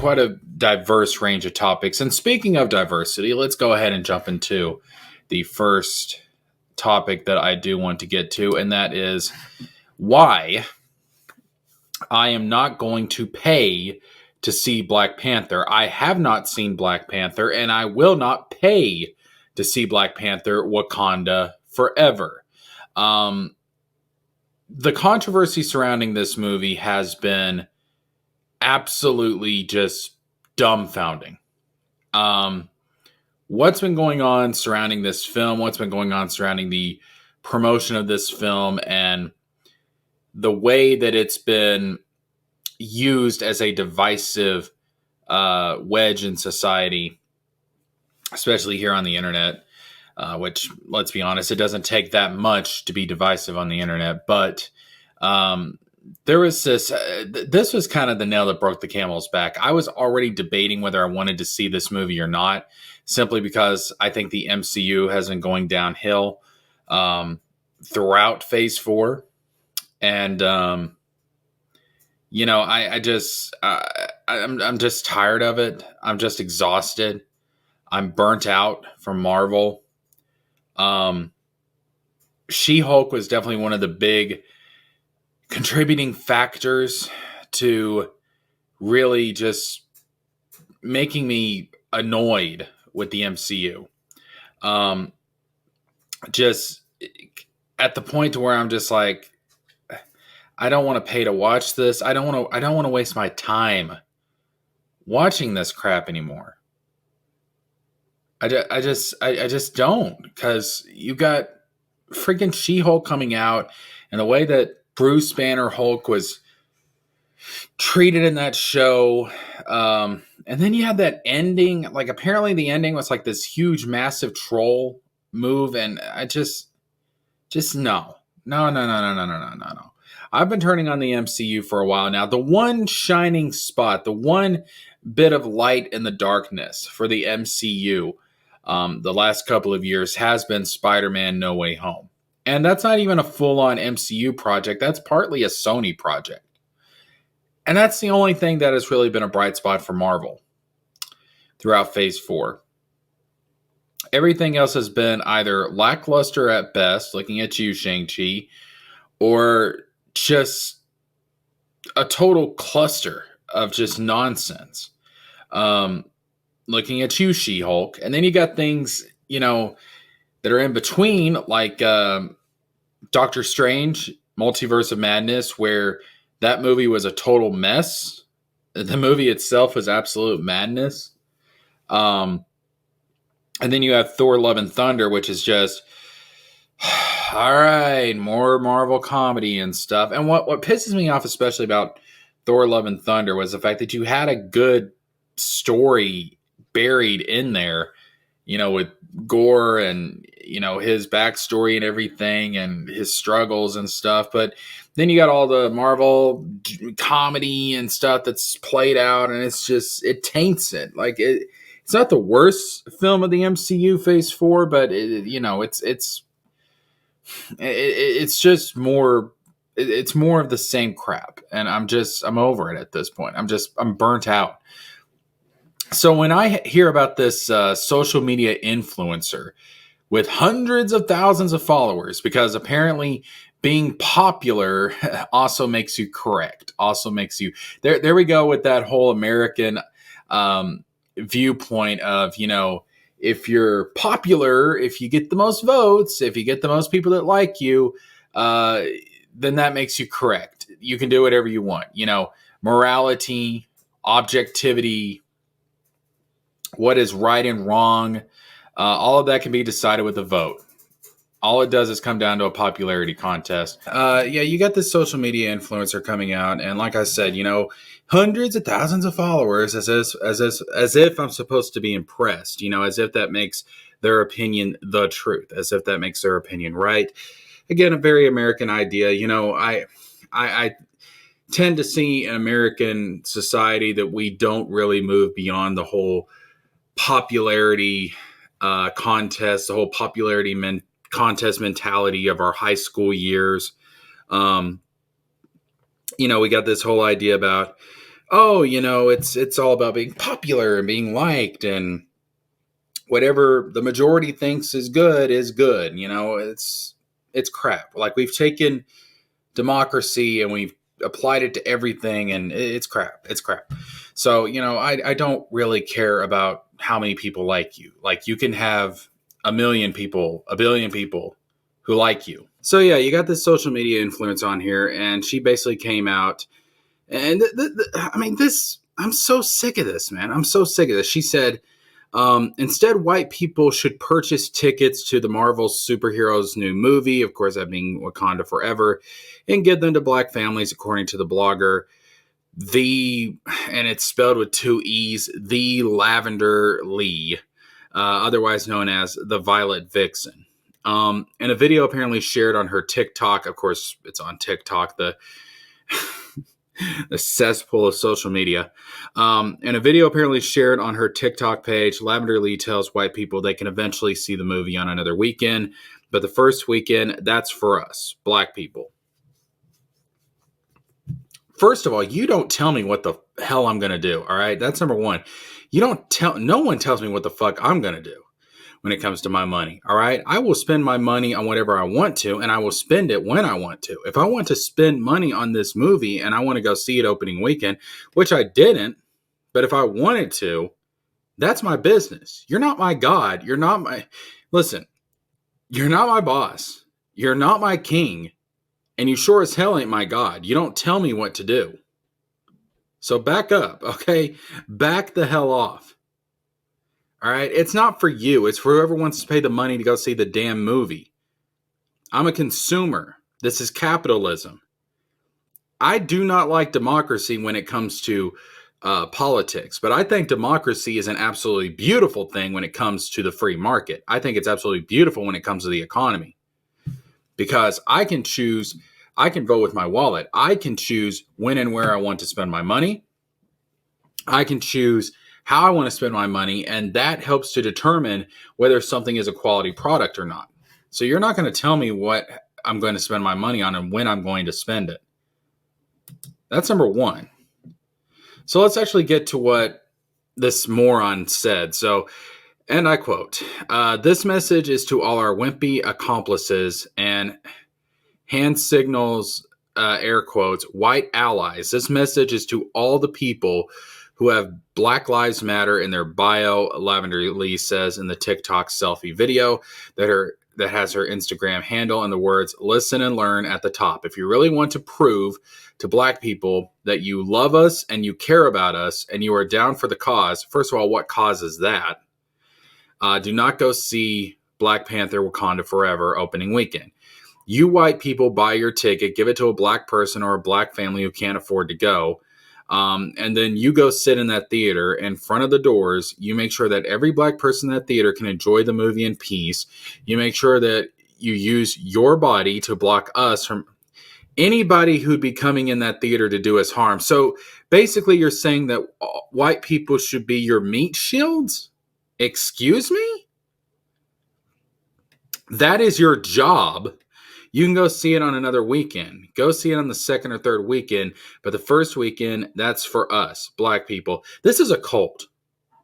quite a diverse range of topics. And speaking of diversity, let's go ahead and jump into the first topic that I do want to get to, and that is why I am not going to pay to see Black Panther. I have not seen Black Panther, and I will not pay to see Black Panther Wakanda Forever. The controversy surrounding this movie has been absolutely just dumbfounding. What's been going on surrounding this film, what's been going on surrounding the promotion of this film, and the way that it's been used as a divisive wedge in society, especially here on the internet, which, let's be honest, it doesn't take that much to be divisive on the internet. But there was this was kind of the nail that broke the camel's back. I was already debating whether I wanted to see this movie or not, simply because I think the MCU has been going downhill throughout Phase 4. And, I'm just tired of it. I'm just exhausted. I'm burnt out from Marvel. She-Hulk was definitely one of the big contributing factors to really just making me annoyed with the MCU. Just at the point to where I'm just like, I don't want to pay to watch this. I don't want to waste my time watching this crap anymore. I just don't, because you got freaking She-Hulk coming out, and the way that Bruce Banner Hulk was treated in that show, and then you had that ending. Like, apparently the ending was like this huge, massive troll move, and I just no. I've been turning on the MCU for a while now. The one shining spot, the one bit of light in the darkness for the MCU the last couple of years has been Spider-Man No Way Home. And that's not even a full-on MCU project. That's partly a Sony project. And that's the only thing that has really been a bright spot for Marvel throughout Phase 4. Everything else has been either lackluster at best, looking at you, Shang-Chi, or just a total cluster of just nonsense. Looking at you, She-Hulk. And then you got things, that are in between, like Doctor Strange, Multiverse of Madness, where that movie was a total mess. The movie itself was absolute madness. And then you have Thor Love and Thunder, which is just, all right, more Marvel comedy and stuff. And what pisses me off, especially about Thor Love and Thunder, was the fact that you had a good story buried in there, with Gore and, his backstory and everything and his struggles and stuff. But then you got all the Marvel comedy and stuff that's played out, and it taints it. Like, it's not the worst film of the MCU Phase 4, but it's just more. It's more of the same crap, and I'm over it at this point. I'm burnt out. So when I hear about this social media influencer with hundreds of thousands of followers, because apparently being popular also makes you correct, also makes you there we go with that whole American viewpoint of, if you're popular, if you get the most votes, if you get the most people that like you, then that makes you correct. You can do whatever you want. Morality, objectivity, what is right and wrong, all of that can be decided with a vote. All it does is come down to a popularity contest. You got this social media influencer coming out, and like I said, hundreds of thousands of followers, as if I'm supposed to be impressed, as if that makes their opinion the truth, as if that makes their opinion right. Again, a very American idea. I tend to see in American society that we don't really move beyond the whole popularity contest, the whole popularity contest mentality of our high school years. We got this whole idea about oh, it's all about being popular and being liked, and whatever the majority thinks is good is good. It's crap. Like, we've taken democracy and we've applied it to everything, and it's crap. It's crap. So, I don't really care about how many people like you. Like, you can have a million people, a billion people who like you. So yeah, you got this social media influence on here, and she basically came out, and I mean, I'm so sick of this, man. I'm so sick of this. She said, instead, white people should purchase tickets to the Marvel superheroes' new movie, of course, that being Wakanda Forever, and give them to black families, according to the blogger. And it's spelled with two E's, the Lavender Lee, otherwise known as the Violet Vixen. And a video apparently shared on her TikTok. Of course, it's on TikTok, the the cesspool of social media. And a video apparently shared on her TikTok page. Lavender Lee tells white people they can eventually see the movie on another weekend, but the first weekend, that's for us, black people. First of all, you don't tell me what the hell I'm going to do. All right. That's number one. No one tells me what the fuck I'm going to do when it comes to my money. All right. I will spend my money on whatever I want to, and I will spend it when I want to. If I want to spend money on this movie and I want to go see it opening weekend, which I didn't, but if I wanted to, that's my business. You're not my God. Listen, you're not my boss. You're not my king. And you sure as hell ain't my God. You don't tell me what to do. So back up, okay? Back the hell off. All right? It's not for you. It's for whoever wants to pay the money to go see the damn movie. I'm a consumer. This is capitalism. I do not like democracy when it comes to politics, but I think democracy is an absolutely beautiful thing when it comes to the free market. I think it's absolutely beautiful when it comes to the economy. Because I can vote with my wallet. I can choose when and where I want to spend my money. I can choose how I want to spend my money, and that helps to determine whether something is a quality product or not. So you're not going to tell me what I'm going to spend my money on and when I'm going to spend it. That's number one. So let's actually get to what this moron said. So, and I quote, this message is to all our wimpy accomplices and hand signals, air quotes, white allies. This message is to all the people who have Black Lives Matter in their bio, Lavender Lee says in the TikTok selfie video that has her Instagram handle and the words, listen and learn at the top. If you really want to prove to black people that you love us and you care about us and you are down for the cause, first of all, what cause is that? Do not go see Black Panther Wakanda Forever opening weekend. You white people buy your ticket, give it to a black person or a black family who can't afford to go, and then you go sit in that theater in front of the doors. You make sure that every black person in that theater can enjoy the movie in peace. You make sure that you use your body to block us from anybody who'd be coming in that theater to do us harm. So basically you're saying that white people should be your meat shields? Excuse me? That is your job. You can go see it on another weekend. Go see it on the second or third weekend. But the first weekend, that's for us, black people. This is a cult.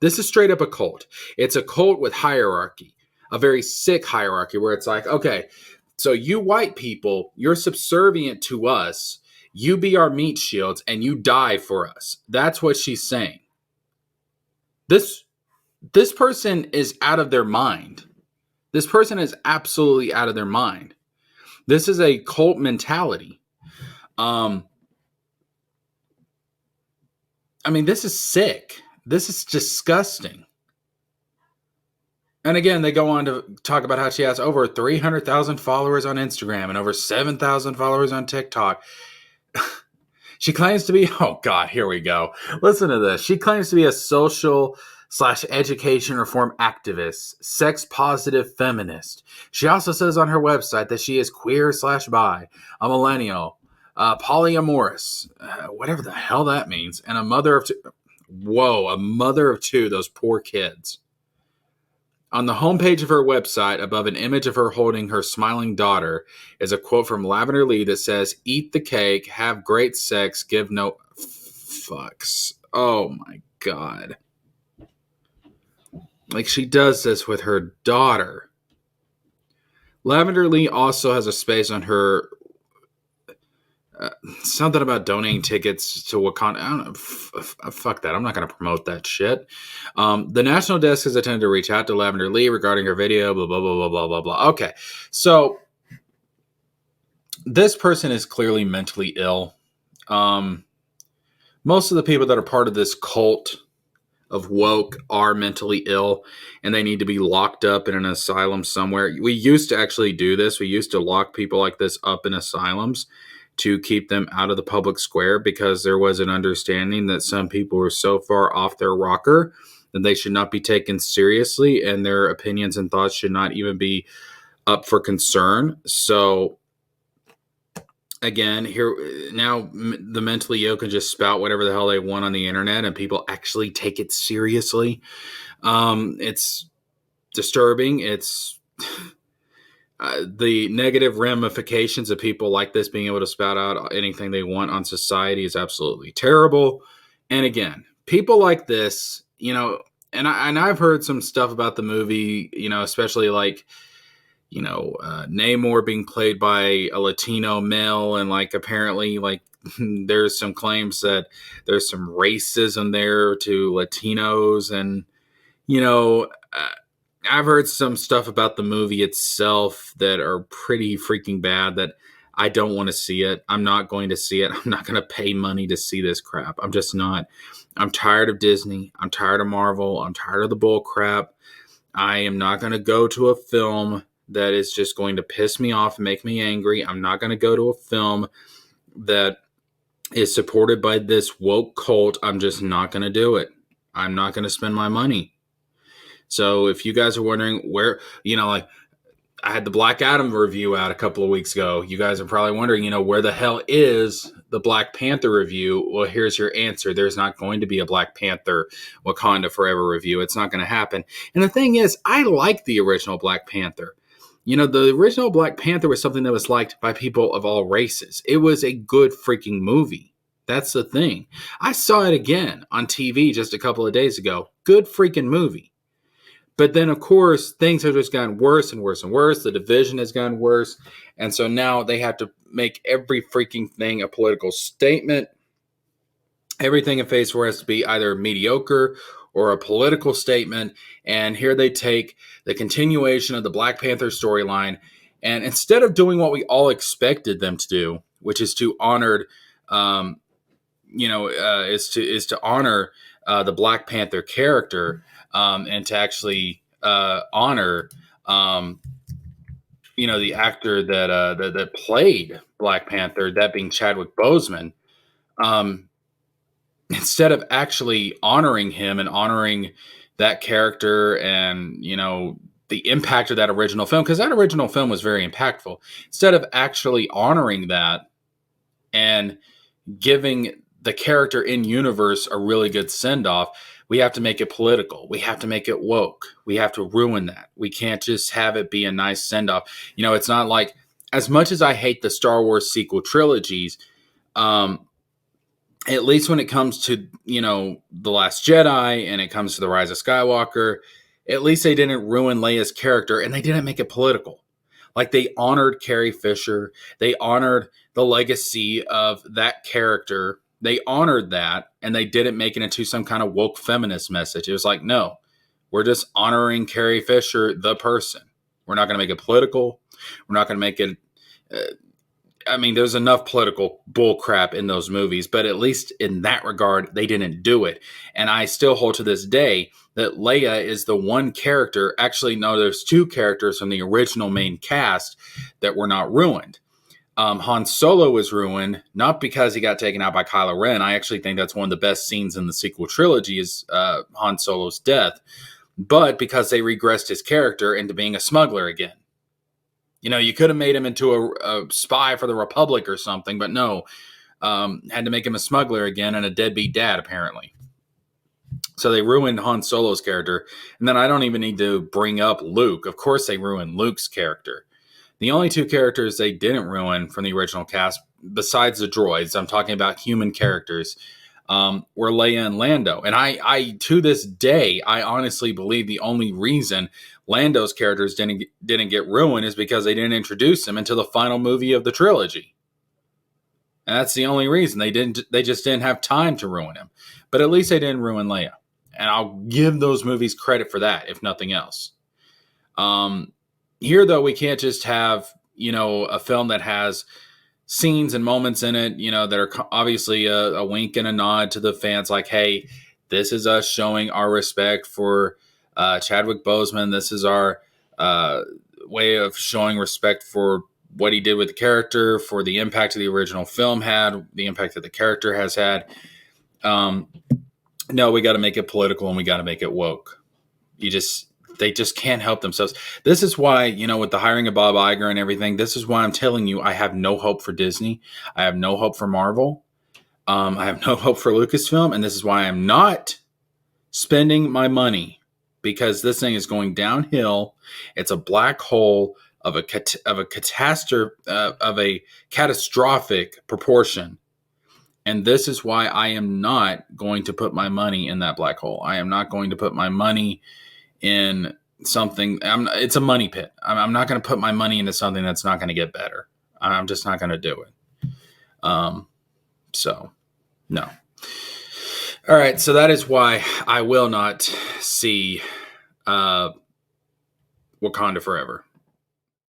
This is straight up a cult. It's a cult with hierarchy, a very sick hierarchy where it's like, okay, so you white people, you're subservient to us. You be our meat shields and you die for us. That's what she's saying. This person is out of their mind. This person is absolutely out of their mind. This is a cult mentality. I mean, this is sick. This is disgusting. And again, they go on to talk about how she has over 300,000 followers on Instagram and over 7,000 followers on TikTok. She claims to be, oh God, here we go. Listen to this. She claims to be a social/education reform activist, sex positive feminist. She also says on her website that she is queer/bi, a millennial, polyamorous, whatever the hell that means, and a mother of two. Whoa, a mother of two, those poor kids. On the homepage of her website, above an image of her holding her smiling daughter, is a quote from Lavender Lee that says, eat the cake, have great sex, give no fucks. Oh my God. Like, she does this with her daughter. Lavender Lee also has a space on her. Something about donating tickets to Wakanda. I don't know. Fuck that. I'm not going to promote that shit. The National Desk has attempted to reach out to Lavender Lee regarding her video. Blah, blah, blah, blah, blah, blah, blah. Okay. So, this person is clearly mentally ill. Most of the people that are part of this cult of woke are mentally ill, and they need to be locked up in an asylum somewhere. We used to actually do this. We used to lock people like this up in asylums to keep them out of the public square, because there was an understanding that some people were so far off their rocker that they should not be taken seriously, and their opinions and thoughts should not even be up for concern. So again, here now, the mentally ill can just spout whatever the hell they want on the internet, and people actually take it seriously. It's disturbing. It's the negative ramifications of people like this being able to spout out anything they want on society is absolutely terrible. And again, people like this, and I've heard some stuff about the movie, especially like, Namor being played by a Latino male, and like apparently like there's some claims that there's some racism there to Latinos, and I've heard some stuff about the movie itself that are pretty freaking bad, that I don't want to see it. I'm not going to see it. I'm not going to pay money to see this crap. I'm just not. I'm tired of Disney. I'm tired of Marvel. I'm tired of the bull crap. I am not going to go to a film that is just going to piss me off and make me angry. I'm not going to go to a film that is supported by this woke cult. I'm just not going to do it. I'm not going to spend my money. So if you guys are wondering where, like I had the Black Adam review out a couple of weeks ago. You guys are probably wondering, where the hell is the Black Panther review? Well, here's your answer. There's not going to be a Black Panther Wakanda Forever review. It's not going to happen. And the thing is, I like the original Black Panther. The original Black Panther was something that was liked by people of all races. It was a good freaking movie. That's the thing. I saw it again on TV just a couple of days ago. Good freaking movie. But then, of course, things have just gotten worse and worse and worse. The division has gotten worse. And so now they have to make every freaking thing a political statement. Everything in Phase 4 has to be either mediocre or a political statement. And here they take the continuation of the Black Panther storyline, and instead of doing what we all expected them to do, which is to honor, is to honor the Black Panther character, and to actually honor, the actor that played Black Panther, that being Chadwick Boseman. Instead of actually honoring him and honoring that character and, the impact of that original film, because that original film was very impactful. Instead of actually honoring that and giving the character in universe a really good send-off, we have to make it political. We have to make it woke. We have to ruin that. We can't just have it be a nice send-off. It's not like, as much as I hate the Star Wars sequel trilogies, at least when it comes to, The Last Jedi and it comes to The Rise of Skywalker, at least they didn't ruin Leia's character, and they didn't make it political. Like, they honored Carrie Fisher. They honored the legacy of that character. They honored that, and they didn't make it into some kind of woke feminist message. It was like, no, we're just honoring Carrie Fisher, the person. We're not going to make it political. We're not going to make it... there's enough political bullcrap in those movies, but at least in that regard, they didn't do it. And I still hold to this day that Leia is the one character. Actually, no, there's two characters from the original main cast that were not ruined. Han Solo was ruined, not because he got taken out by Kylo Ren. I actually think that's one of the best scenes in the sequel trilogy is Han Solo's death, but because they regressed his character into being a smuggler again. You could have made him into a spy for the Republic or something, but no, had to make him a smuggler again and a deadbeat dad, apparently. So they ruined Han Solo's character. And then I don't even need to bring up Luke. Of course they ruined Luke's character. The only two characters they didn't ruin from the original cast, besides the droids, I'm talking about human characters, were Leia and Lando. And I to this day, I honestly believe the only reason Lando's characters didn't get ruined is because they didn't introduce him until the final movie of the trilogy. And that's the only reason they just didn't have time to ruin him. But at least they didn't ruin Leia. And I'll give those movies credit for that, if nothing else. Here, though, we can't just have, a film that has scenes and moments in it, that are obviously a wink and a nod to the fans. Like, hey, this is us showing our respect for Chadwick Boseman. This is our way of showing respect for what he did with the character, for the impact of the original film had, the impact that the character has had. No, we got to make it political and we got to make it woke. They just can't help themselves. This is why, with the hiring of Bob Iger and everything, this is why I'm telling you, I have no hope for Disney. I have no hope for Marvel. I have no hope for Lucasfilm. And this is why I'm not spending my money, because this thing is going downhill. It's a black hole of a catastrophe, of a catastrophic proportion. And this is why I am not going to put my money in that black hole. I am not going to put my money in something. It's a money pit. I'm not going to put my money into something that's not going to get better. I'm just not going to do it. So, no. All right. So that is why I will not see Wakanda Forever.